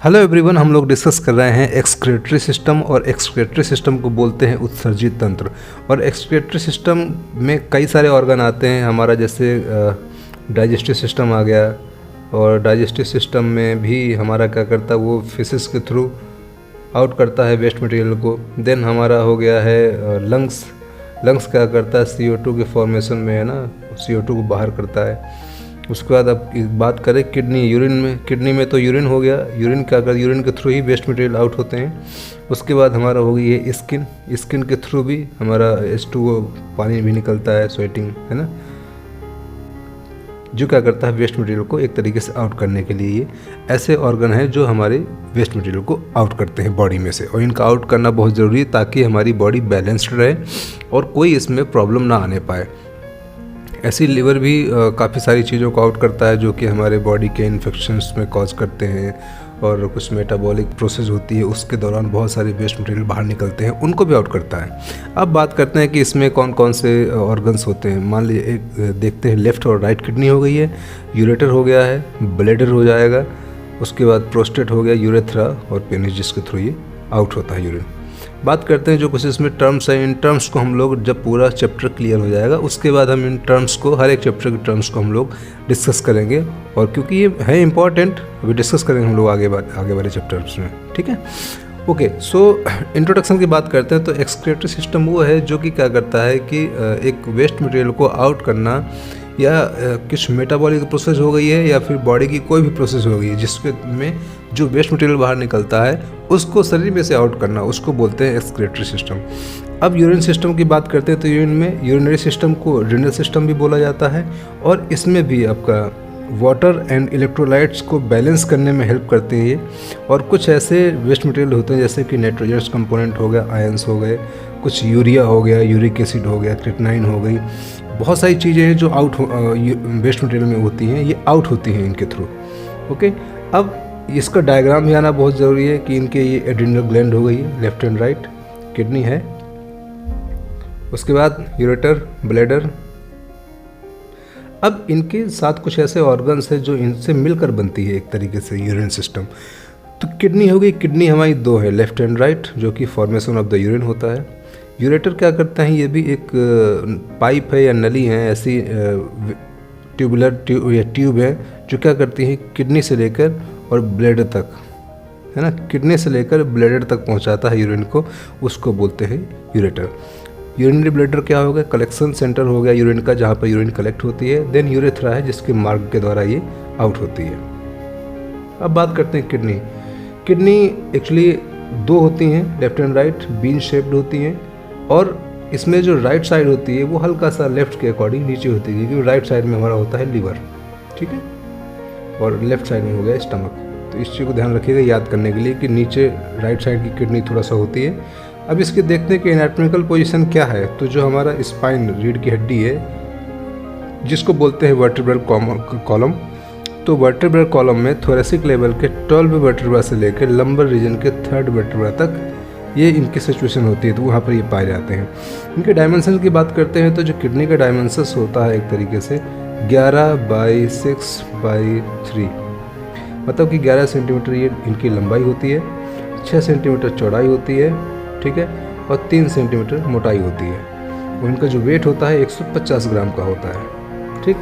Hello everyone, हम लोग discuss कर रहे हैं एक्सक्रीटरी सिस्टम। और एक्सक्रीटरी सिस्टम को बोलते हैं उत्सर्जित तंत्र। और एक्सक्रीटरी सिस्टम में कई सारे ऑर्गन आते हैं हमारा, जैसे डाइजेस्टिव सिस्टम आ गया। और डाइजेस्टिव सिस्टम में भी हमारा क्या करता है, वो फिसेस के थ्रू आउट करता है वेस्ट मटेरियल को। देन हमारा हो गया है लंग्स। लंग्स क्या करता है, CO2 के फॉर्मेशन में है ना, CO2 को बाहर करता है। उसके बाद अब बात करें किडनी, यूरिन में। किडनी में तो यूरिन हो गया, यूरिन क्या कर, यूरिन के थ्रू ही वेस्ट मटेरियल आउट होते हैं। उसके बाद हमारा हो गई ये स्किन। स्किन के थ्रू भी हमारा H2O पानी भी निकलता है, स्वेटिंग है ना, जो क्या करता है वेस्ट मटेरियल को एक तरीके से आउट करने के लिए। ये ऐसे ऑर्गन हैं जो हमारे वेस्ट मटेरियल को आउट करते हैं बॉडी में से। और इनका आउट करना बहुत ज़रूरी है ताकि हमारी बॉडी बैलेंस्ड रहे और कोई इसमें प्रॉब्लम ना आने पाए। ऐसी लिवर भी काफ़ी सारी चीज़ों को आउट करता है जो कि हमारे बॉडी के इन्फेक्शंस में कॉज करते हैं। और कुछ मेटाबॉलिक प्रोसेस होती है, उसके दौरान बहुत सारे वेस्ट मटेरियल बाहर निकलते हैं, उनको भी आउट करता है। अब बात करते हैं कि इसमें कौन कौन से ऑर्गन्स होते हैं। मान लीजिए एक देखते हैं, लेफ़्ट और राइट किडनी हो गई है, यूरेटर हो गया है, ब्लैडर हो जाएगा, उसके बाद प्रोस्टेट हो गया, यूरेथ्रा और पेनिस, जिसके थ्रू ये आउट होता है यूरिन। बात करते हैं जो कुछ इसमें टर्म्स हैं। इन टर्म्स को हम लोग, जब पूरा चैप्टर क्लियर हो जाएगा उसके बाद हम इन टर्म्स को, हर एक चैप्टर के टर्म्स को हम लोग डिस्कस करेंगे। और क्योंकि ये है इंपॉर्टेंट, अभी डिस्कस करेंगे हम लोग आगे वाले चैप्टर्स में, ठीक है। ओके, सो इंट्रोडक्शन की बात करते हैं तो एक्सक्रीटरी सिस्टम वो है जो कि क्या करता है कि एक वेस्ट मटेरियल को आउट करना, या कुछ मेटाबॉलिक प्रोसेस हो गई है या फिर बॉडी की कोई भी प्रोसेस हो गई है जिसके में जो वेस्ट मटेरियल बाहर निकलता है उसको शरीर में से आउट करना, उसको बोलते हैं एक्सक्रीटरी सिस्टम। अब यूरिन सिस्टम की बात करते हैं तो यूरिन में यूरिनरी सिस्टम को रीनल सिस्टम भी बोला जाता है। और इसमें भी आपका वाटर एंड इलेक्ट्रोलाइट्स को बैलेंस करने में हेल्प करते हैं ये। और कुछ ऐसे वेस्ट मटेरियल होते हैं जैसे कि नाइट्रोजनस कंपोनेंट हो गया, आयंस हो गए, कुछ यूरिया हो गया, यूरिक एसिड हो गया, क्रिएटिनिन हो गई, बहुत सारी चीज़ें हैं जो आउट वेस्ट मटेरियल में होती हैं, ये आउट होती हैं इनके थ्रू। ओके, अब इसका डायग्राम भी आना बहुत ज़रूरी है कि इनके ये एड्रिनल ग्लैंड हो गई है, लेफ्ट एंड राइट, किडनी है, उसके बाद यूरेटर, ब्लैडर। अब इनके साथ कुछ ऐसे ऑर्गन्स हैं जो इनसे मिलकर बनती है एक तरीके से यूरिन सिस्टम। तो किडनी हो गई, किडनी हमारी दो है, लेफ्ट एंड राइट, जो कि फॉर्मेशन ऑफ द यूरिन होता है। यूरेटर क्या करता है, ये भी एक पाइप है या नली है, ऐसी ट्यूबुलर या ट्यूब है जो क्या करती है किडनी से लेकर और ब्लैडर तक, है ना, किडनी से लेकर ब्लैडर तक पहुंचाता है यूरिन को, उसको बोलते हैं यूरेटर। यूरिनरी ब्लैडर क्या हो गया, कलेक्शन सेंटर हो गया यूरिन का, जहाँ पर यूरिन कलेक्ट होती है। देन यूरेथ्रा है जिसके मार्ग के द्वारा ये आउट होती है। अब बात करते हैं किडनी। किडनी एक्चुअली दो होती हैं, left and right, bean shaped होती हैं। और इसमें जो राइट साइड होती है वो हल्का सा लेफ्ट के अकॉर्डिंग नीचे होती है, क्योंकि राइट साइड में हमारा होता है लिवर, ठीक है, और लेफ्ट साइड में हो गया स्टमक। तो इस चीज़ को ध्यान रखिएगा याद करने के लिए कि नीचे राइट साइड की किडनी थोड़ा सा होती है। अब इसके देखते हैं कि एनाटॉमिकल पोजीशन क्या है। तो जो हमारा स्पाइन, रीढ़ की हड्डी है, जिसको बोलते हैं वर्टेब्रल कॉलम। तो वर्टेब्रल कॉलम में थोरेसिक लेवल के 12 वर्टेब्रा से लेकर लंबर रीजन के 3rd वर्टेब्रा तक ये इनकी सिचुएशन होती है, तो वहाँ पर ये पाए जाते हैं। इनके डायमेंशन की बात करते हैं तो जो किडनी का डायमेंशंस होता है एक तरीके से 11/6/3, मतलब कि 11 सेंटीमीटर ये इनकी लंबाई होती है, 6 सेंटीमीटर चौड़ाई होती है, ठीक है, और 3 सेंटीमीटर मोटाई होती है। और इनका जो वेट होता है 150 ग्राम का होता है, ठीक।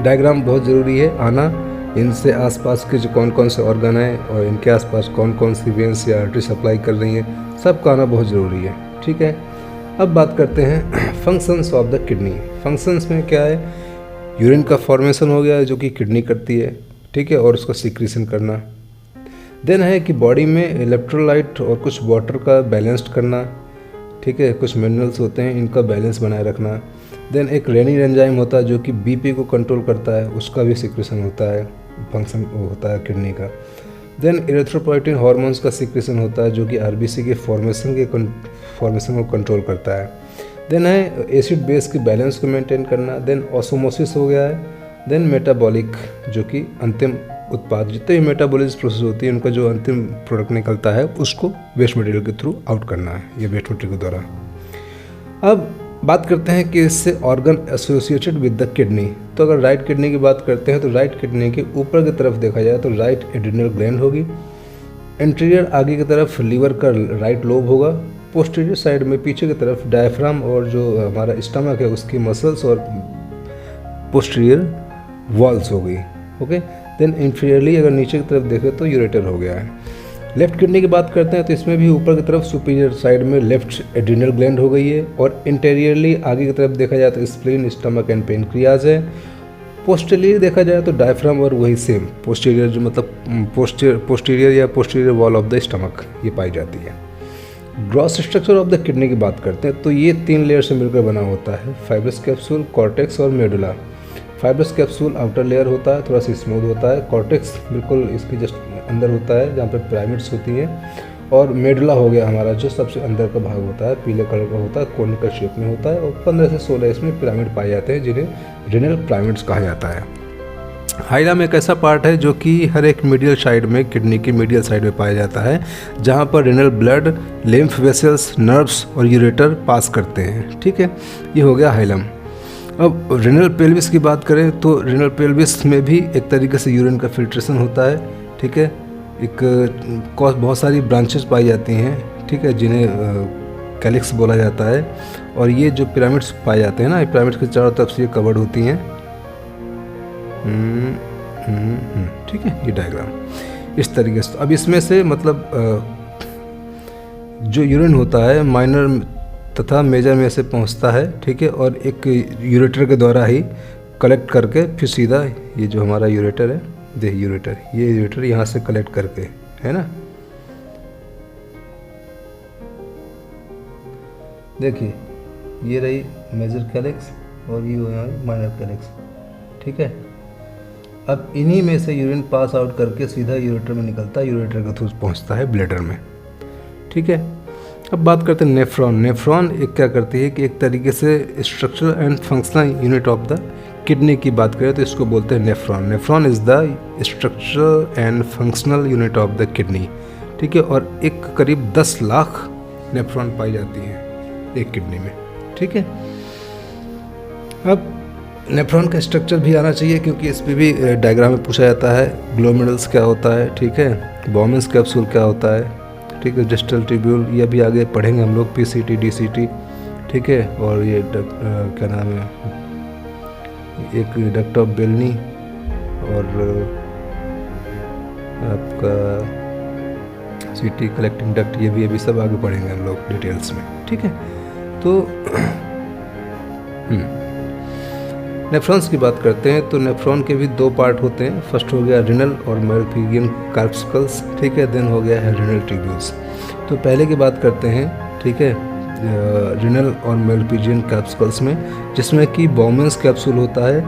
डायग्राम बहुत ज़रूरी है आना। इनसे आसपास के जो कौन कौन से ऑर्गन हैं और इनके आसपास कौन कौन सी वेंस या आर्टरी सप्लाई कर रही हैं, सबका आना बहुत ज़रूरी है, ठीक है। अब बात करते हैं functions of the kidney. Functions में क्या है, यूरिन का फॉर्मेशन हो गया जो कि किडनी करती है, ठीक है, और उसका सिक्रीशन करना। देन है कि बॉडी में इलेक्ट्रोलाइट और कुछ वाटर का बैलेंस्ड करना, ठीक है, कुछ मिनरल्स होते हैं इनका बैलेंस बनाए रखना। देन एक रेनिन एंजाइम होता है जो कि BP को कंट्रोल करता है, उसका भी सिक्रेशन होता है, फंक्शन होता है किडनी का। देन इरेथ्रोपोइटिन हार्मोन्स का सिक्रेशन होता है जो कि RBC के फॉर्मेशन को कंट्रोल करता है। देन है एसिड बेस के बैलेंस को मेंटेन करना। देन ऑसमोसिस हो गया है। देन मेटाबॉलिक, जो कि अंतिम उत्पाद, जितने भी मेटाबॉलिज्म प्रोसेस होती है उनका जो अंतिम प्रोडक्ट निकलता है उसको वेस्ट मटेरियल के थ्रू आउट करना है, ये वेस्ट मटेरियल के द्वारा। अब बात करते हैं कि इससे organ associated with the kidney. तो अगर राइट किडनी की बात करते हैं तो राइट किडनी के ऊपर की तरफ देखा जाए तो राइट एड्रिनल ग्लैंड होगी। इंटीरियर आगे की तरफ लीवर का राइट लोब होगा। पोस्टीरियर साइड में पीछे की तरफ डायफ्राम और जो हमारा स्टमक है उसकी मसल्स और पोस्टीरियर वॉल्स हो गई। ओके, देन इंफीरियरली अगर नीचे की तरफ देखें तो यूरेटर हो गया है। लेफ्ट किडनी की बात करते हैं तो इसमें भी ऊपर की तरफ सुपीरियर साइड में लेफ्ट एड्रिनल ग्लैंड हो गई है और इंटीरियरली आगे की तरफ देखा जाए तो स्प्लीन, स्टमक एंड पेनक्रियाज है। पोस्टीरियर देखा जाए तो डायफ्राम और वही सेम पोस्टीरियर जो मतलब पोस्टीरियर या posterior wall of the stomach ये पाई जाती है। Gross structure of the kidney की बात करते हैं तो ये 3 लेयर से मिलकर बना होता है, फाइब्रस कैप्सूल, कॉर्टेक्स और medulla. Fibrous capsule outer layer होता है, थोड़ा सा स्मूथ होता है। कॉर्टेक्स बिल्कुल इसके जस्ट अंदर होता है जहाँ पर पिरामिड्स होती हैं। और मेडुला हो गया हमारा जो सबसे अंदर का भाग होता है, पीले कलर का होता है, कोनिकल शेप में होता है और 15 से 16 इसमें पिरामिड पाए जाते हैं जिन्हें रेनल पिरामिड्स कहा जाता है। हाइलम एक ऐसा पार्ट है जो कि हर एक मीडियल साइड में, किडनी की मीडियल साइड में पाया जाता है जहाँ पर renal blood, lymph vessels, nerves और यूरेटर पास करते हैं। ठीक है, ये हो गया हाइलम। अब रेनल पेल्विस की बात करें तो रेनल पेल्विस में भी एक तरीके से यूरिन का फिल्ट्रेशन होता है। ठीक है, एक बहुत सारी ब्रांचेस पाई जाती हैं, ठीक है, जिन्हें कैलिक्स बोला जाता है। और ये जो पिरामिड्स पाए जाते हैं ना, ये पिरामिड्स के चारों तरफ से ये कवर्ड होती हैं। ठीक है, ये डायग्राम इस तरीके से। अब इसमें से मतलब जो यूरिन होता है माइनर तथा मेजर में से पहुंचता है। ठीक है, और एक यूरेटर के द्वारा ही कलेक्ट करके फिर सीधा ये जो हमारा यूरेटर है, देखिए यूरेटर, ये यूरेटर यहाँ से कलेक्ट करके, है ना, देखिए ये रही मेजर कैलिक्स और ये हुआ माइनर कैलिक्स। ठीक है, अब इन्हीं में से यूरिन पास आउट करके सीधा यूरेटर में निकलता है, यूरेटर के थ्रू पहुँचता है ब्लैडर में। ठीक है, अब बात करते हैं नेफ्रॉन। नेफ्रॉन एक क्या करती है कि एक तरीके से structural and functional unit of the kidney की बात करें तो इसको बोलते हैं nephron. Nephron is the structural and functional unit of the kidney. ठीक है, और एक करीब 10 लाख नेफ्रॉन पाई जाती है एक किडनी में। ठीक है, अब नेफ्रॉन का स्ट्रक्चर भी आना चाहिए क्योंकि इस पर भी डायग्राम में पूछा जाता है। ग्लोमेरुल्स क्या होता है, ठीक है, बॉमेंस कैप्सूल क्या होता है, ठीक है, डिस्टल ट्यूब्यूल, ये भी आगे पढ़ेंगे हम लोग, पीसीटी, डीसीटी। ठीक है, और ये क्या नाम है, एक डक्ट ऑफ बेलनी और आपका सीटी कलेक्टिंग डक्ट, ये भी सब आगे पढ़ेंगे हम लोग डिटेल्स में। ठीक है, तो नेफ्रॉन्स की बात करते हैं तो नेफ्रॉन के भी 2 पार्ट होते हैं। फर्स्ट हो गया रिनल और मेलफिजियन कार्पस्कल्स। ठीक है, देन हो गया है रिनल ट्यूब्यूल्स। तो पहले की बात करते हैं, ठीक है, रिनल और मेलफिजियन कार्पस्कल्स में, जिसमें कि बॉमेंस कैप्सूल होता है।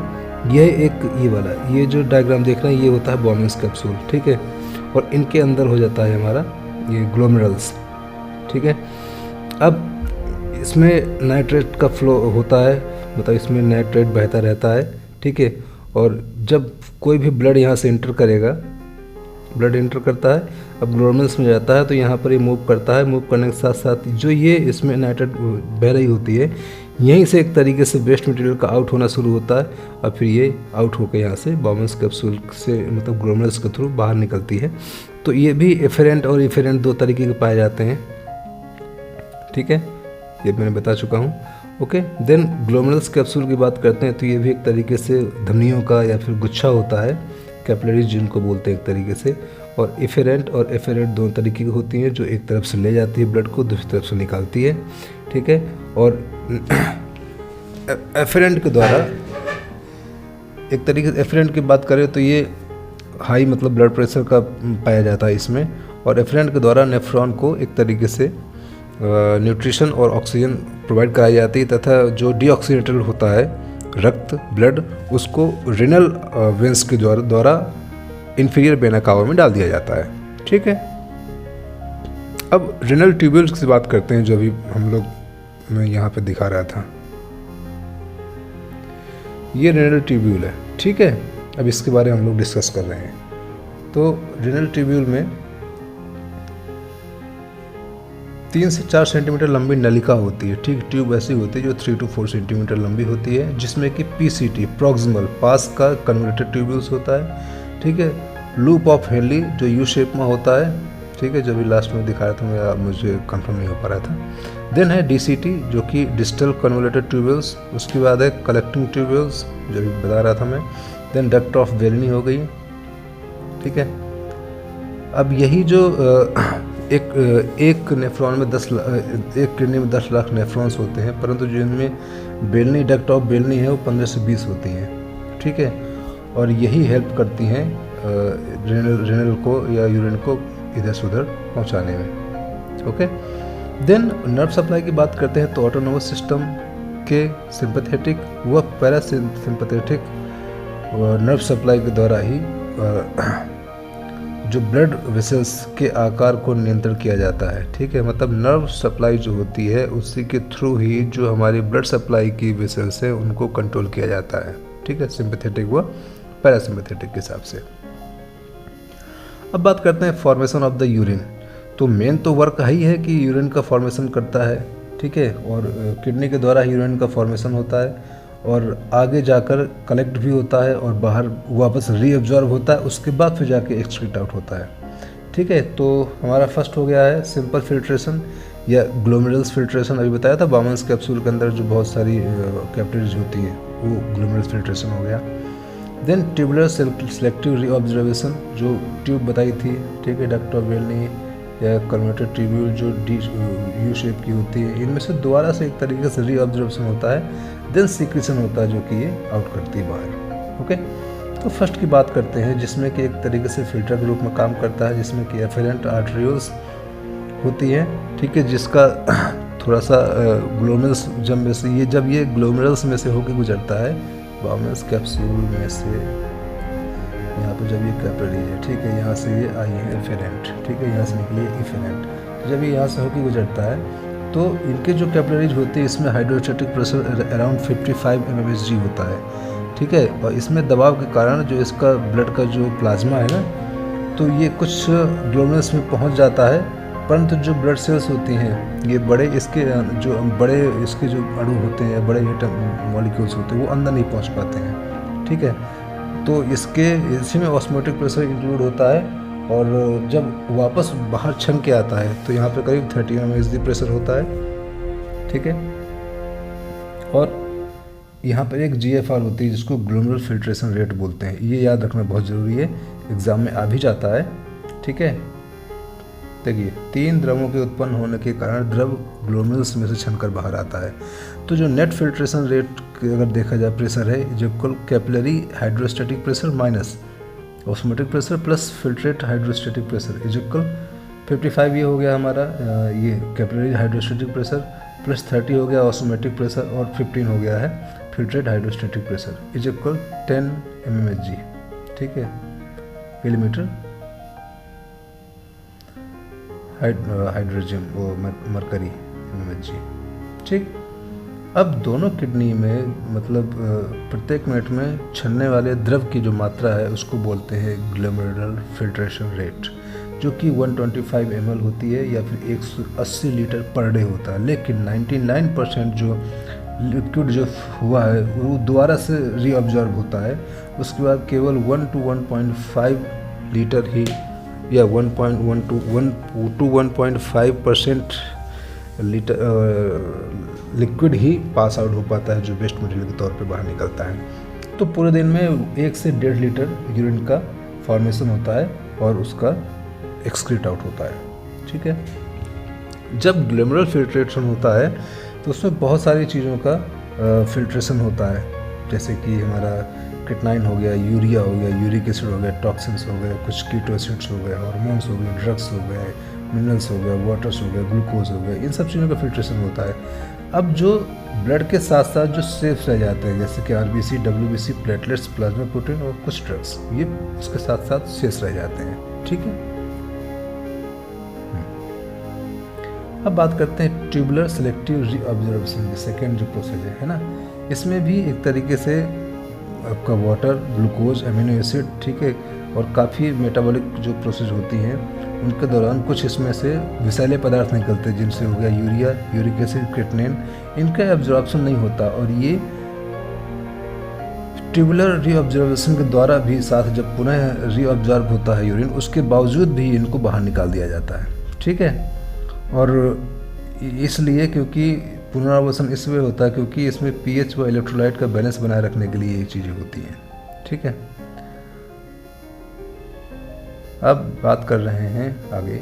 यह एक ये वाला, ये जो डायग्राम देख रहे हैं ये होता है बॉमेंस कैप्सूल। ठीक है, और इनके अंदर हो जाता है हमारा ये ग्लोमेरुल्स। ठीक है, अब इसमें नाइट्रेट का फ्लो होता है, मतलब इसमें नाइट्रेट बहता रहता है। ठीक है, और जब कोई भी ब्लड यहाँ से इंटर करेगा, ब्लड इंटर करता है, अब ग्लोमेरुल्स में जाता है तो यहाँ पर ये मूव करता है। मूव करने के साथ साथ जो ये इसमें नाइट्रेट बह रही होती है, यहीं से एक तरीके से वेस्ट मटेरियल का आउट होना शुरू होता है और फिर ये आउट होकर यहाँ से बॉमेंस कैप्सूल से, मतलब ग्लोमेरुल्स के थ्रू बाहर निकलती है। तो ये भी एफेरेंट और इफेरेंट 2 तरीके के पाए जाते हैं। ठीक है, ये मैंने बता चुका हूँ। ओके, देन ग्लोमेरुल्स कैप्सूल की बात करते हैं तो ये भी एक तरीके से धमनियों का या फिर गुच्छा होता है, कैपिलरीज जिनको बोलते हैं एक तरीके से। और इफेरेंट और एफेरेंट 2 तरीके की होती हैं, जो एक तरफ से ले जाती है ब्लड को, दूसरी तरफ से निकालती है। ठीक है, और एफेरेंट के द्वारा एक तरीके से, एफेरेंट की बात करें तो ये हाई मतलब ब्लड प्रेशर का पाया जाता है इसमें। और एफेरेंट के द्वारा नेफ्रॉन को एक तरीके से न्यूट्रिशन और ऑक्सीजन प्रोवाइड कराई जाती है, तथा जो डीऑक्सीनेटेड होता है रक्त, ब्लड, उसको रिनल वेंस के द्वारा इंफीरियर वेना कावा में डाल दिया जाता है। ठीक है, अब रिनल ट्यूब्यूल्स की बात करते हैं, जो अभी हम लोग मैं यहाँ पे दिखा रहा था, ये रिनल ट्यूब्यूल है। ठीक है, अब इसके बारे में हम लोग डिस्कस कर रहे हैं। तो रिनल ट्यूब्यूल में 3 से 4 सेंटीमीटर लंबी नलिका होती है, ठीक, ट्यूब ऐसी होती है जो 3 to 4 सेंटीमीटर लंबी होती है, जिसमें कि PCT प्रॉक्सिमल पास का कन्वर्टेड ट्यूब्यूल्स होता है, ठीक है। लूप ऑफ हेनली जो यू शेप में होता है, ठीक है, जो भी लास्ट में दिखाया था मुझे कंफर्म नहीं हो पा रहा था। देन है DCT जो कि डिस्टल कन्वोल्यूटेड ट्यूब्यूल्स, उसके बाद है कलेक्टिंग ट्यूब्यूल्स जो भी बता रहा था मैं। देन डक्ट ऑफ वेलनी हो गई, ठीक है। अब यही जो एक नेफ्रॉन में एक किडनी में 10 लाख नेफ्रॉन्स होते हैं, परंतु जो इनमें बेलनी डक्ट ऑफ बेलनी है वो 15 से 20 होती हैं, ठीक है। और यही हेल्प करती हैं रेनल को या यूरिन को इधर से उधर पहुँचाने में, ओके। देन नर्व सप्लाई की बात करते हैं तो ऑटोनोमस सिस्टम के सिंपैथेटिक व पैरासिम्पैथेटिक नर्व सप्लाई के द्वारा ही जो ब्लड वेसल्स के आकार को नियंत्रण किया जाता है, ठीक है। मतलब नर्व सप्लाई जो होती है उसी के थ्रू ही जो हमारी ब्लड सप्लाई की वेसल्स है उनको कंट्रोल किया जाता है, ठीक है, सिंपैथेटिक व पैरासिम्पैथेटिक के हिसाब से। अब बात करते हैं फॉर्मेशन ऑफ द यूरिन। तो मेन तो वर्क ही है कि यूरिन का फॉर्मेशन करता है, ठीक है, और किडनी के द्वारा यूरिन का फॉर्मेशन होता है और आगे जाकर कलेक्ट भी होता है और बाहर वापस रीअब्जॉर्ब होता है, उसके बाद फिर जाके एक्सक्रीट आउट होता है, ठीक है। तो हमारा फर्स्ट हो गया है सिंपल फिल्ट्रेशन या ग्लोमेरुलस फिल्ट्रेशन, अभी बताया था बाउमन्स कैप्सूल के अंदर जो बहुत सारी कैपिलरीज होती हैं वो ग्लोमेरुलस फिल्ट्रेशन हो गया। देन ट्यूबुलर सेलेक्टिव रीऑब्जर्वेशन जो ट्यूब बताई थी, ठीक है, डक्ट ऑफ वेलनी या कन्वर्टेड ट्यूब्यूल जो यू शेप की होती है, इनमें से दोबारा से एक तरीके से रीऑब्जर्वेशन होता है। देन सीक्रेशन होता है जो कि ये आउट करती है बाहर, ओके। तो फर्स्ट की बात करते हैं जिसमें कि एक तरीके से फिल्टर के रूप में काम करता है, जिसमें कि एफेरेंट आर्टरियोल्स होती है, ठीक है, जिसका थोड़ा सा ग्लोमेरुलस जब ये ग्लोमेरुलस में से होकर गुजरता है बाउमन्स कैप्सूल में से, यहाँ पर जब ये कैपिलरीज है, ठीक है, यहाँ से ये आई है एफेरेंट, ठीक है, यहाँ से निकली है इफेरेंट। जब ये यहाँ से होकर गुजरता है तो इनके जो कैपिलरीज होती है इसमें हाइड्रोस्टैटिक प्रेशर अराउंड 55 mmHg होता है, ठीक है। और इसमें दबाव के कारण जो इसका ब्लड का जो प्लाज्मा है ना, तो ये कुछ ग्लोमेरुलस में पहुँच जाता है, परंतु जो ब्लड सेल्स होती हैं ये बड़े इसके जो अणु होते हैं, बड़े मॉलिक्यूल्स होते हैं, वो अंदर नहीं पहुंच पाते हैं, ठीक है। तो इसी में ऑस्मोटिक प्रेशर इंक्लूड होता है और जब वापस बाहर छन के आता है तो यहाँ पे करीब 30 mmHg प्रेशर होता है, ठीक है। और यहाँ पर एक GFR होती है जिसको ग्लोमेरुलर फिल्ट्रेशन रेट बोलते हैं, ये याद रखना बहुत ज़रूरी है, एग्ज़ाम में आ भी जाता है, ठीक है। देखिए 3 द्रवों के उत्पन्न होने के कारण द्रव ग्लोमेरुलस में से छनकर बाहर आता है। तो जो नेट फिल्ट्रेशन रेट अगर देखा जाए प्रेशर है equal capillary hydrostatic pressure minus osmotic pressure plus filtrate hydrostatic pressure is equal 55 ये हो गया हमारा ये कैपिलरी हाइड्रोस्टैटिक प्रेशर प्लस 30 हो गया ऑस्मोटिक प्रेशर और 15 हो गया है filtrate hydrostatic pressure is equal 10 mmHg, ठीक है, मिलीमीटर हाइड्रोजन वो मरकरी mmHg, ठीक। अब दोनों किडनी में मतलब प्रत्येक मिनट में छनने वाले द्रव की जो मात्रा है उसको बोलते हैं ग्लोमेरुलर फिल्ट्रेशन रेट, जो कि 125 ml होती है या फिर 180 लीटर पर डे होता है। लेकिन 99% जो लिक्विड जो हुआ है वो दोबारा से रीअब्जॉर्ब होता है, उसके बाद केवल 1 to 1.5 लीटर ही या 1.1 to 1.5% litre liquid he pass out हो पाता है जो वेस्ट मटेरियल के तौर पे बाहर निकलता है। तो पूरे दिन में 1 से 1.5 लीटर यूरिन का फॉर्मेशन होता है और उसका एक्सक्रीट आउट होता है, ठीक है। जब ग्लोमेरुलर फिल्ट्रेशन होता है तो उसमें बहुत सारी चीज़ों का फिल्ट्रेशन होता है, जैसे कि हमारा किटनाइन हो गया, यूरिया हो गया, यूरिक एसिड हो गया, टॉक्सिन्स हो गए, कुछ कीटो एसिड्स हो गए, हार्मोन्स हो गए, ड्रग्स हो गए, मिनरल्स हो गए, वाटर्स हो गए, ग्लूकोज हो गए, इन सब चीज़ों का फिल्ट्रेशन होता है। अब जो ब्लड के साथ साथ जो सेफ रह जाते हैं जैसे कि RBC, WBC, platelets, plasma protein और कुछ ड्रग्स, ये उसके साथ साथ शेष रह जाते हैं, ठीक है। अब बात करते हैं ट्यूबुलर सेलेक्टिव रीऑब्जर्वेशन, सेकेंड जो प्रोसेस है ना, इसमें भी एक तरीके से आपका वाटर, ग्लूकोज, अमीनो एसिड, ठीक है, और काफ़ी मेटाबॉलिक जो प्रोसेस होती हैं उनके दौरान कुछ इसमें से विषैले पदार्थ निकलते हैं, जिनसे हो गया यूरिया, यूरिक एसिड, क्रिएटिनिन। इनका एब्जॉर्प्शन नहीं होता और ये ट्यूबुलर रीअब्जॉर्प्शन के द्वारा भी साथ जब पुनः रीअब्जॉर्ब होता है यूरिन, उसके बावजूद भी इनको बाहर निकाल दिया जाता है। ठीक है, और इसलिए क्योंकि पुनरावर्तन इसमें होता है क्योंकि इसमें पीएच व इलेक्ट्रोलाइट का बैलेंस बनाए रखने के लिए ये चीज़ें होती हैं। ठीक है, अब बात कर रहे हैं आगे।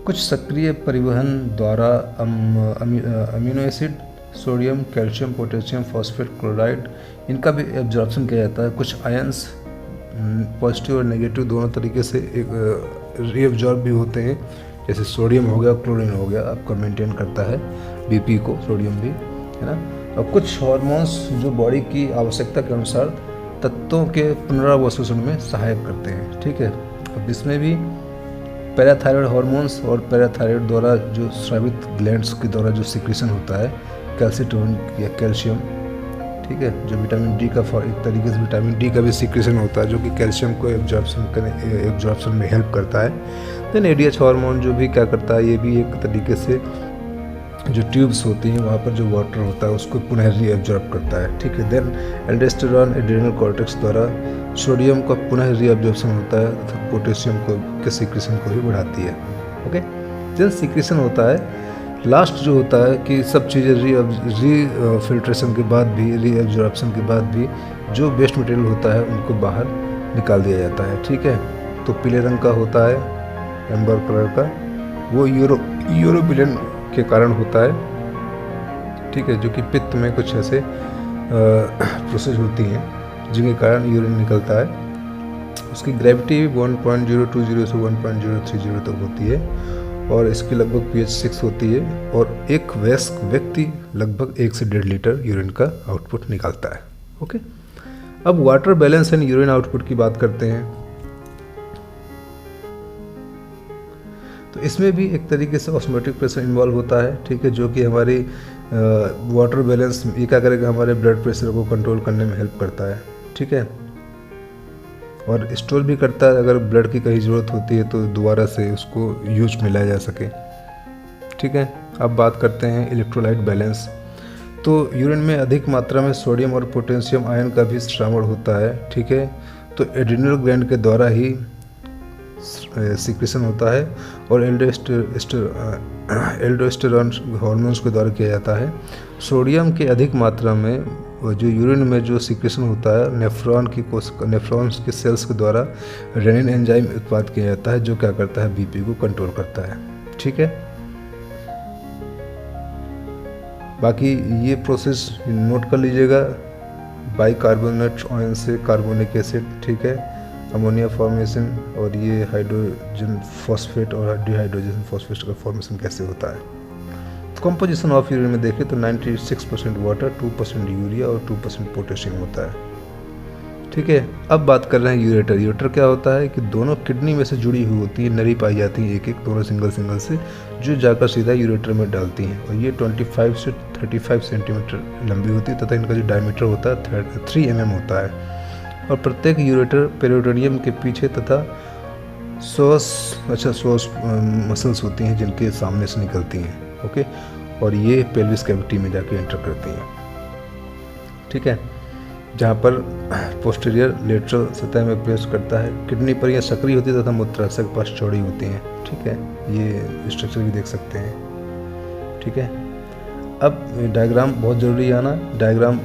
कुछ सक्रिय परिवहन द्वारा amino acid, sodium, calcium, potassium, phosphate, chloride, इनका भी एब्जॉर्प्शन किया जाता है। कुछ आयंस पॉजिटिव और नेगेटिव दोनों तरीके से रीअब्जॉर्ब भी होते हैं, जैसे सोडियम हो गया, क्लोरीन हो गया, आपका मेंटेन करता है बीपी को, सोडियम भी, है ना। और कुछ हार्मोन्स जो बॉडी की आवश्यकता के अनुसार तत्वों के पुनरावशोषण में सहायक करते हैं। ठीक है, अब इसमें भी पैराथायरॉयड हार्मोन्स और पैराथायरॉयड द्वारा जो स्रावित ग्लैंड्स के द्वारा जो सिक्रीशन होता है कैल्सिटोनिन या कैल्शियम, ठीक है, जो विटामिन डी का एक तरीके से विटामिन डी का भी सिक्रीशन होता है जो कि कैल्शियम को एब्जॉर्प्शन में हेल्प करता है। देन एडीएच हार्मोन जो भी क्या करता है, ये भी एक तरीके से जो ट्यूब्स होती हैं वहाँ पर जो वाटर होता है उसको पुनः रीअब्जॉर्ब करता है। ठीक है, देन एल्डोस्टेरॉन एड्रेनल कॉर्टेक्स द्वारा सोडियम का पुनः रीअब्जॉर्प्शन होता है तथा पोटेशियम के सिक्रीशन को भी बढ़ाती है। ओके, देन सिक्रीशन होता है लास्ट जो होता है कि सब चीज़ें री फिल्ट्रेशन के बाद भी, रीअब्जॉर्प्शन के बाद भी जो वेस्ट मटेरियल होता है उनको बाहर निकाल दिया जाता है। ठीक है, तो पीले रंग का होता है, एम्बर कलर का, वो यूरोपिलिन के कारण होता है। ठीक है, जो कि पित्त में कुछ ऐसे प्रोसेस होती हैं जिनके कारण यूरिन निकलता है। उसकी ग्रेविटी 1.020 से 1.030 तक होती है और इसकी लगभग pH 6 होती है और एक वयस्क व्यक्ति लगभग 1 से 1.5 लीटर यूरिन का आउटपुट निकालता है। ओके, अब water balance and urine output की बात करते हैं। तो इसमें भी एक तरीके से ऑस्मोटिक प्रेशर इन्वॉल्व होता है। ठीक है, जो कि हमारी वाटर बैलेंस ये क्या करेगा, हमारे ब्लड प्रेशर को कंट्रोल करने में हेल्प करता है। ठीक है, और स्टोर भी करता है, अगर ब्लड की कहीं ज़रूरत होती है तो दोबारा से उसको यूज में लाया जा सके। ठीक है, अब बात करते हैं इलेक्ट्रोलाइट बैलेंस। तो यूरिन में अधिक मात्रा में सोडियम और पोटेशियम आयन का भी शामिल होता है। ठीक है, तो एड्रिनल ग्लैंड के द्वारा ही सिक्रीशन होता है और एल्डोस्टेरॉन हार्मोन्स के द्वारा किया जाता है। सोडियम के अधिक मात्रा में जो यूरिन में जो सिक्रीशन होता है नेफ्रॉन्स के सेल्स के द्वारा रेनिन एंजाइम उत्पाद किया जाता है जो क्या करता है, बीपी को कंट्रोल करता है। ठीक है, बाकी ये प्रोसेस नोट कर लीजिएगा, बाइकार्बोनेट आयन से कार्बोनिक एसिड, ठीक है, अमोनिया फॉर्मेशन और ये हाइड्रोजन फॉस्फेट और डिहाइड्रोजन फॉस्फेट का फॉर्मेशन कैसे होता है। कंपोजिशन ऑफ यूरिन में देखें तो 96% वाटर, 2% यूरिया और 2% पोटेशियम होता है। ठीक है, अब बात कर रहे हैं यूरेटर। यूरेटर क्या होता है कि दोनों किडनी में से जुड़ी हुई होती है, नली पाई जाती है एक एक, दोनों सिंगल सिंगल से, जो जाकर सीधा यूरेटर में डालती हैं और ये 25 से 35 सेंटीमीटर लंबी होती है तथा इनका जो डायमीटर होता है 3 mm होता है और प्रत्येक यूरेटर पेरिटोनियम के पीछे तथा 100 मसल्स होती हैं जिनके सामने से निकलती हैं। ओके, और ये पेल्विस कैविटी में जाके एंटर करती हैं। ठीक है, जहाँ पर पोस्टीरियर लेटरल सतह में प्रवेश करता है। किडनी पर यह सक्रिय होती है तथा मूत्राशय के पास चौड़ी होती हैं। ठीक है, ये स्ट्रक्चर भी देख सकते हैं। ठीक है, अब डायग्राम बहुत ज़रूरी आना, डायग्राम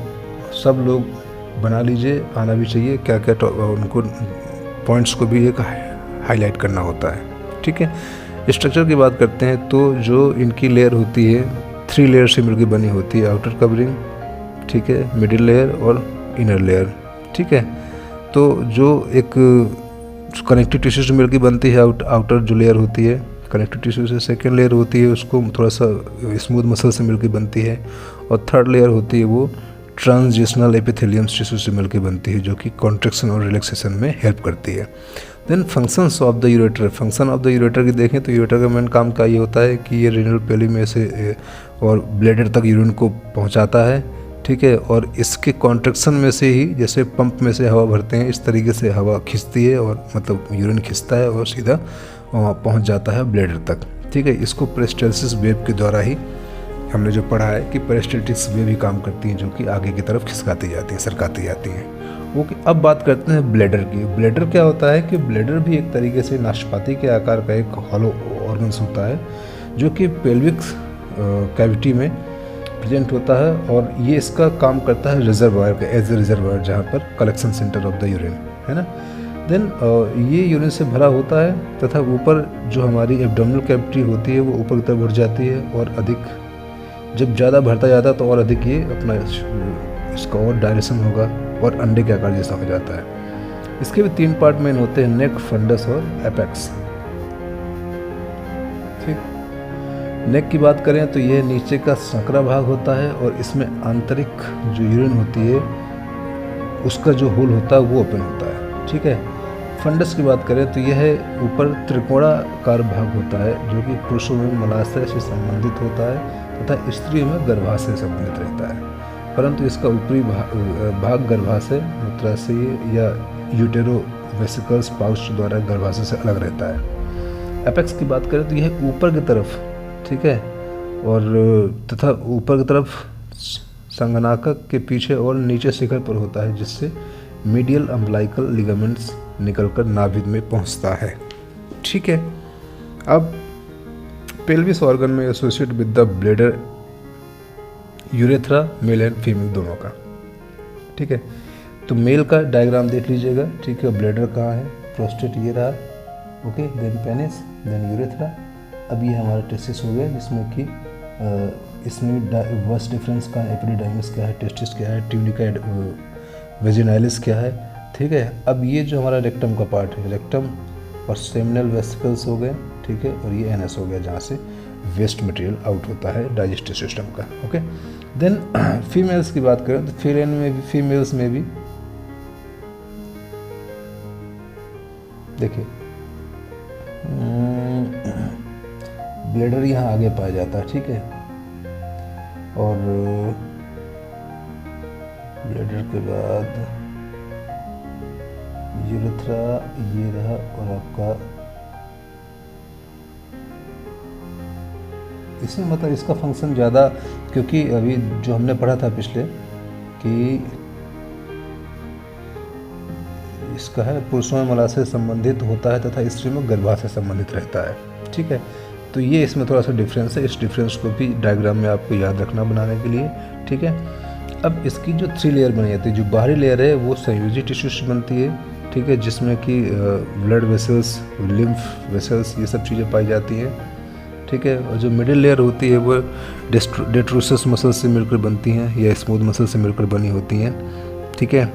सब लोग बना लीजिए, आना भी चाहिए, क्या क्या उनको पॉइंट्स को भी एक हाईलाइट करना होता है। ठीक है, स्ट्रक्चर की बात करते हैं तो जो इनकी लेयर होती है 3 लेयर से मिलकर बनी होती है, आउटर कवरिंग, ठीक है, मिडिल लेयर और इनर लेयर। ठीक है, तो जो एक कनेक्टिव टिश्यू से मिलकर बनती है आउटर जो लेयर होती है कनेक्टिव टिश्यू से, सेकेंड लेयर होती है उसको थोड़ा सा स्मूथ मसल से मिलकर बनती है और थर्ड लेयर होती है वो ट्रांजिशनल एपिथेलियम टिश्यू से मिलकर बनती है जो कि कॉन्ट्रैक्शन और रिलैक्सेशन में हेल्प करती है। Then functions of the ureter. Function of the ureter की देखें तो यूरेटर का मेन काम का ये होता है कि ये रीनल पैली में से और ब्लैडर तक यूरिन को पहुंचाता है। ठीक है। और इसके कॉन्ट्रैक्शन में से ही, जैसे पंप में से हवा भरते हैं, इस तरीके से हवा खिंचती है और मतलब यूरिन खिंचता है और सीधा वहाँ पहुँच जाता है ब्लैडर तक, ठीक है। इसको पेरिस्टाल्सिस वेव के द्वारा ही हमने जो पढ़ा है कि पेरिस्टाल्टिक्स वेव ही काम करती हैं, जो कि आगे की तरफ खिसकाती जाती हैं, सरकाती जाती हैं। ओके, अब बात करते हैं ब्लैडर की। ब्लैडर क्या होता है कि ब्लैडर भी एक तरीके से नाशपाती के आकार का एक हॉलो ऑर्गन्स होता है, जो कि पेल्विक कैविटी में प्रेजेंट होता है, और ये इसका काम करता है रिजर्वायर का, एज ए रिजर्वायर, जहाँ पर collection centre of the urine है ना। देन ये यूरिन से भरा होता है तथा ऊपर जो हमारी एब्डोमिनल कैविटी होती है वो ऊपर की तरफ बढ़ जाती है, और अधिक जब ज़्यादा भरता जाता है तो और अधिक ये अपना इसका और डायरेक्शन होगा और अंडे के आकार जैसा हो जाता है। इसके भी 3 पार्ट मेन होते हैं, नेक, फंडस और एपेक्स, ठीक। नेक की बात करें तो यह नीचे का संकरा भाग होता है, और इसमें आंतरिक जो यूरिन होती है उसका जो होल होता है वो ओपन होता है, ठीक है। फंडस की बात करें तो यह ऊपर त्रिकोणाकार भाग होता है, जो कि पुरुषों में मलाशय से संबंधित होता है तथा स्त्रियों में गर्भाशय से संबंधित रहता है, परंतु इसका ऊपरी भाग गर्भाशय, मूत्राशय या यूटेरो वेसिकल्स पाउच द्वारा गर्भाशय से अलग रहता है। एपेक्स की बात करें तो यह ऊपर की तरफ, ठीक है, और तथा ऊपर की तरफ संघनाकक के पीछे और नीचे शिखर पर होता है, जिससे मीडियल अम्बलाइकल लिगामेंट्स निकलकर नाभिक में पहुंचता है, ठीक है। अब पेल्विस ऑर्गन में associate with the bladder urethra, male and female दोनों का, ठीक है। तो मेल का डायग्राम देख लीजिएगा, ठीक है। ब्लैडर कहाँ है, प्रोस्टेट ये रहा, okay, then penis, then urethra. अब ये हमारा टेस्टिस हो गया, जिसमें कि इसमें वर्स डिफरेंस का है, एपिडिडाइमिस क्या है, टेस्टिस क्या है, ट्यूनिका वेजिनालिस क्या है, ठीक है। अब ये जो हमारा रेक्टम का पार्ट है, रेक्टम और सेमिनल वेसिकल्स हो गए, ठीक है, और ये एनएस हो गया, जहाँ से वेस्ट मटेरियल आउट होता है डाइजेस्टिव सिस्टम का, ओके। देन फीमेल्स की बात करें तो फीमेल्स में भी देखिए ब्लैडर यहाँ आगे पाया जाता है, ठीक है, और ब्लैडर के बाद यूरेथ्रा ये रहा, और आपका इसमें मतलब इसका फंक्शन ज़्यादा, क्योंकि अभी जो हमने पढ़ा था पिछले कि इसका है पुरुषों में मलाशय से संबंधित होता है तथा स्त्री में गर्भाशय से संबंधित रहता है, ठीक है। तो ये इसमें थोड़ा सा डिफरेंस है, इस डिफरेंस को भी डायग्राम में आपको याद रखना बनाने के लिए, ठीक है। अब इसकी जो 3 लेयर बनी जाती है, जो बाहरी लेयर है वो संयोजी टिश्यू से बनती है, ठीक है, जिसमें कि ब्लड वेसल्स, लिम्फ वेसल्स, ये सब चीज़ें पाई जाती हैं, ठीक है। और जो मिडिल लेयर होती है वो डेट्रोसस मसल से मिलकर बनती हैं या स्मूथ मसल से मिलकर बनी होती हैं, ठीक है।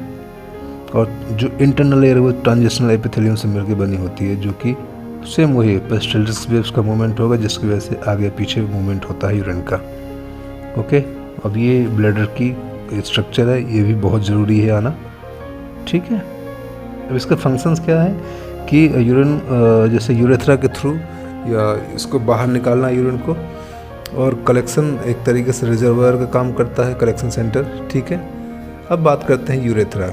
और जो इंटरनल लेयर है वो ट्रांजिशनल एपिथेलियम से मिलकर बनी होती है, जो कि सेम वही पेरिस्टाल्टिक वेव्स का मूवमेंट होगा, जिसकी वजह से आगे पीछे मूवमेंट होता है यूरिन का, ओके। अब ये ब्लैडर की स्ट्रक्चर है, ये भी बहुत ज़रूरी है आना, ठीक है। अब इसका फंक्शंस क्या है कि यूरिन जैसे यूरेथ्रा के थ्रू या इसको बाहर निकालना यूरिन को, और कलेक्शन एक तरीके से रिजर्वायर का काम करता है, कलेक्शन सेंटर, ठीक है। अब बात करते हैं यूरेथ्रा।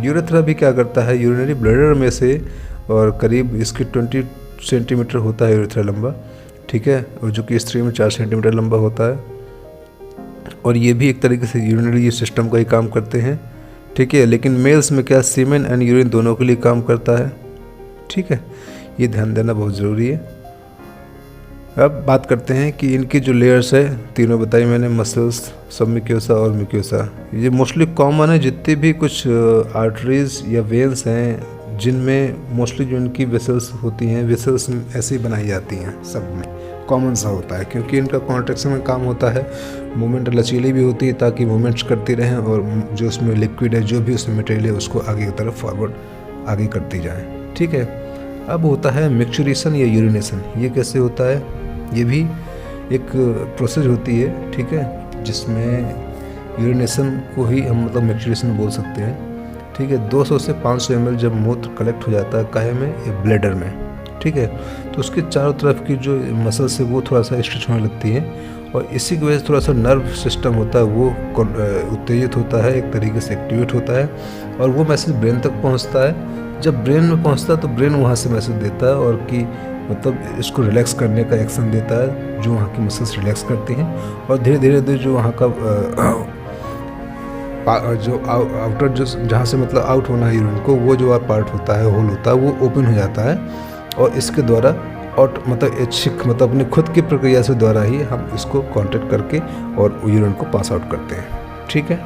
यूरेथ्रा भी क्या करता है, यूरिनरी ब्लैडर में से, और करीब इसकी 20 सेंटीमीटर होता है यूरेथ्रा लंबा, ठीक है, और जो कि स्त्री में 4 सेंटीमीटर लंबा होता है, और ये भी एक तरीके से यूरिनरी सिस्टम का ही काम करते हैं, ठीक है। लेकिन मेल्स में क्या सीमेन एंड यूरिन दोनों के लिए काम करता है, ठीक है, ये ध्यान देना बहुत ज़रूरी है। अब बात करते हैं कि इनकी जो लेयर्स है, तीनों बताई मैंने, मसल्स, सबम्यूकोसा और म्यूकोसा, ये मोस्टली कॉमन है। जितने भी कुछ आर्टरीज या वेन्स हैं जिनमें मोस्टली जो इनकी वेसल्स होती हैं, वेसल्स ऐसे ही बनाई जाती हैं, सब में कॉमन सा होता है, क्योंकि इनका कॉन्ट्रैक्शन में काम होता है, मूवमेंट लचीली भी होती है ताकि मूवमेंट्स करती रहें, और जो उसमें लिक्विड है, जो भी उसमें मटेरियल है, उसको आगे की तरफ फॉरवर्ड आगे करती जाएँ, ठीक है। अब होता है मिक्सचुरेशन या यूरिनेशन। ये कैसे होता है, ये भी एक प्रोसेस होती है, ठीक है, जिसमें यूरिनेशन को ही हम मतलब मिक्सचुरेशन बोल सकते हैं, ठीक है। 200 से 500 ml जब मूत्र कलेक्ट हो जाता है काहे में, ये ब्लैडर में, ठीक है। तो उसके चारों तरफ की जो मसल्स है वो थोड़ा सा स्ट्रेच होने लगती है, और इसी की वजह से थोड़ा सा नर्व सिस्टम होता है वो उत्तेजित होता है, एक तरीके से एक्टिवेट होता है, और वो मैसेज ब्रेन तक पहुंचता है। जब ब्रेन में पहुंचता है तो ब्रेन वहां से मैसेज देता है और कि मतलब इसको रिलैक्स करने का एक्शन देता है, जो वहाँ की मसल्स रिलैक्स करती हैं, और धीरे धीरे जो वहाँ का जो आउटर जो जहाँ से मतलब आउट होना है यूरिन को, वो जो पार्ट होता है, होल होता है, वो ओपन हो जाता है, और इसके द्वारा और मतलब ऐच्छिक मतलब अपनी खुद की प्रक्रिया से द्वारा ही हम इसको कॉन्टैक्ट करके और यूरिन को पास आउट करते हैं, ठीक है।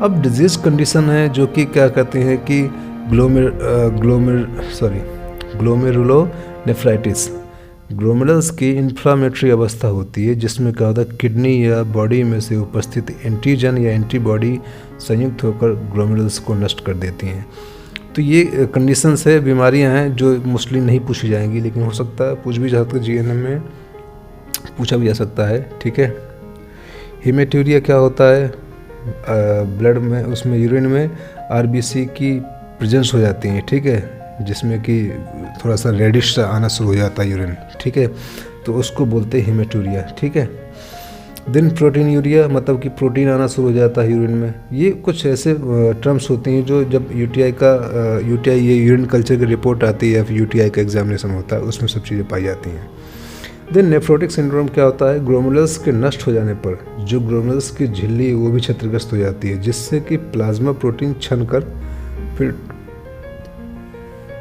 अब डिजीज कंडीशन है जो कि क्या कहते हैं कि ग्लोमेरुलोनेफ्राइटिस, ग्लोमेरुलस की इन्फ्लामेटरी अवस्था होती है, जिसमें क्या होता है किडनी या बॉडी में से उपस्थित एंटीजन या एंटीबॉडी संयुक्त होकर ग्लोमेरुलस को नष्ट कर देती हैं। तो ये कंडीशंस है, बीमारियां हैं जो मोस्टली नहीं पूछी जाएंगी, लेकिन हो सकता है पूछ भी जा सकता है, जीएनएम में पूछा भी जा सकता है, ठीक है। हेमेटूरिया क्या होता है, ब्लड में उसमें यूरिन में आरबीसी की प्रेजेंस हो जाती है, ठीक है, जिसमें कि थोड़ा सा रेडिश सा आना शुरू हो जाता है यूरिन, ठीक है, तो उसको बोलते हैं हेमेटूरिया, ठीक है। देन प्रोटीन यूरिया, मतलब कि प्रोटीन आना शुरू हो जाता है यूरिन में। ये कुछ ऐसे टर्म्स होती हैं जो जब यूटीआई ये यूरिन कल्चर की रिपोर्ट आती है या फिर यूटीआई का एग्जामिनेशन होता है, उसमें सब चीज़ें पाई जाती हैं। देन नेफ्रोटिक सिंड्रोम क्या होता है, ग्लोमेरुलस के नष्ट हो जाने पर जो ग्लोमेरुलस की झिल्ली वो भी क्षतिग्रस्त हो जाती है, जिससे कि प्लाज्मा प्रोटीन छन कर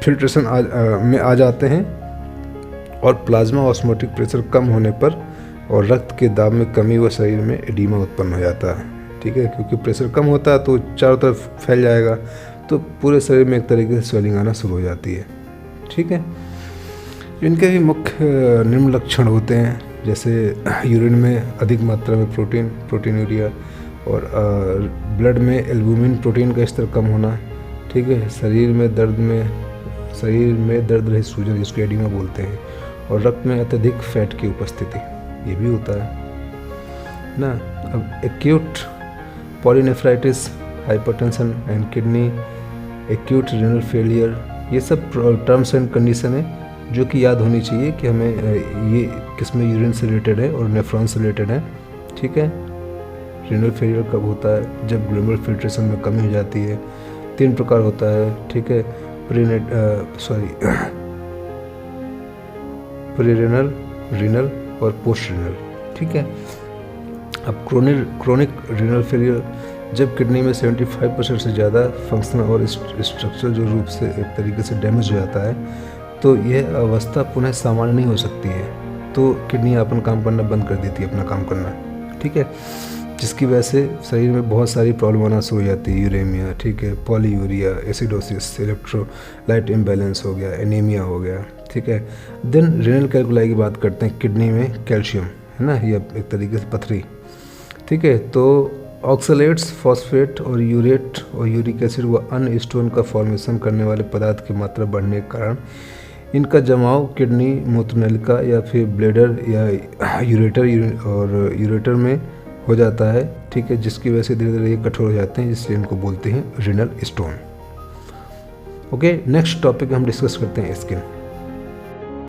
फिल्ट्रेशन में आ जाते हैं, और प्लाज्मा ऑस्मोटिक प्रेशर कम होने पर और रक्त के दाब में कमी व शरीर में एडीमा उत्पन्न हो जाता है, ठीक है, क्योंकि प्रेशर कम होता है तो चारों तरफ फैल जाएगा, तो पूरे शरीर में एक तरीके से स्वेलिंग आना शुरू हो जाती है, ठीक है। इनके भी मुख्य निम्न लक्षण होते हैं, जैसे यूरिन में अधिक मात्रा में प्रोटीन यूरिया, और ब्लड में एल्बुमिन प्रोटीन का स्तर कम होना, ठीक है, शरीर में दर्द रहित सूजन जिसको एडिमा बोलते हैं, और रक्त में अत्यधिक फैट की उपस्थिति, ये भी होता है ना। अब acute pyelonephritis, hypertension and kidney, acute renal failure, ये सब टर्म्स एंड कंडीशन है जो कि याद होनी चाहिए कि हमें ये किसमें यूरिन से रिलेटेड है और नेफ्रॉन से रिलेटेड है, ठीक है। रीनल फेलियर कब होता है, जब ग्लोमेरुलर फिल्ट्रेशन में कमी हो जाती है। 3 प्रकार होता है, ठीक है, प्रीरेनल, रीनल और पोस्ट रीनल, ठीक है। अब क्रोनिक रीनल फेलियर, जब किडनी में 75% से ज़्यादा फंक्शनल और स्ट्रक्चरल जो रूप से एक तरीके से डैमेज हो जाता है, तो यह अवस्था पुनः सामान्य नहीं हो सकती है, तो किडनी अपन काम करना बंद कर देती है, अपना काम करना, ठीक है, जिसकी वजह से शरीर में बहुत सारी प्रॉब्लम आना शुरू हो जाती है, यूरेमिया, ठीक है, पॉलीयूरिया, एसिडोसिस, इलेक्ट्रोलाइट इम्बैलेंस हो गया, एनीमिया हो गया, ठीक है। देन रीनल कैल्कुलाई की बात करते हैं, किडनी में कैल्शियम है ना, ये एक तरीके से पथरी, ठीक है, तो ऑक्सलेट्स, फॉस्फेट और यूरेट और यूरिक एसिड व अन्य स्टोन का फॉर्मेशन करने वाले पदार्थ की मात्रा बढ़ने के कारण इनका जमाव किडनी, मूत्रनलिका या फिर ब्लैडर या यूरेटर में हो जाता है, ठीक है, जिसकी वजह से धीरे धीरे ये कठोर हो जाते हैं, इसलिए इनको बोलते हैं renal stone. Okay, next topic हम डिस्कस करते हैं स्किन।